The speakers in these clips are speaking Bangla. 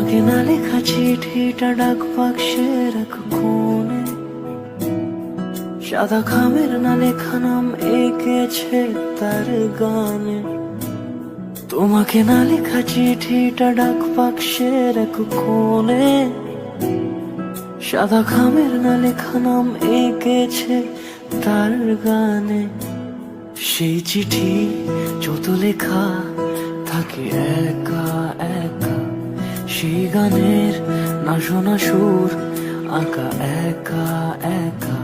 তোমাকে না লেখা চিঠিটা ডাক বাক্সের এক কোণে, সাদা খামের না লেখা নাম এঁকেছে তার গানে। তোমাকে না লেখা চিঠিটা ডাক বাক্সের এক কোণে, সাদা খামের না লেখা নাম এঁকেছে তার গানে। সেই চিঠি যত লেখা থাকে একা একা, সেই গানের না শোনা সুর আঁকা একা একা,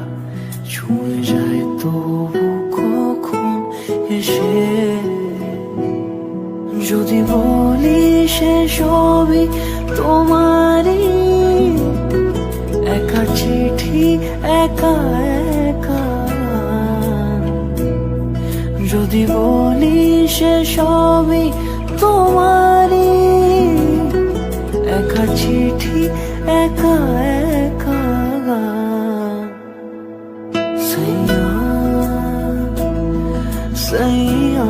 ছুঁয়ে যায় তবু কখন এসে। যদি বলি সে সবই তোমারই, একা চিঠি একা একা। যদি বলি সে সবই তোমারই, একা চিঠি একা একা। সাইয়া সাইয়া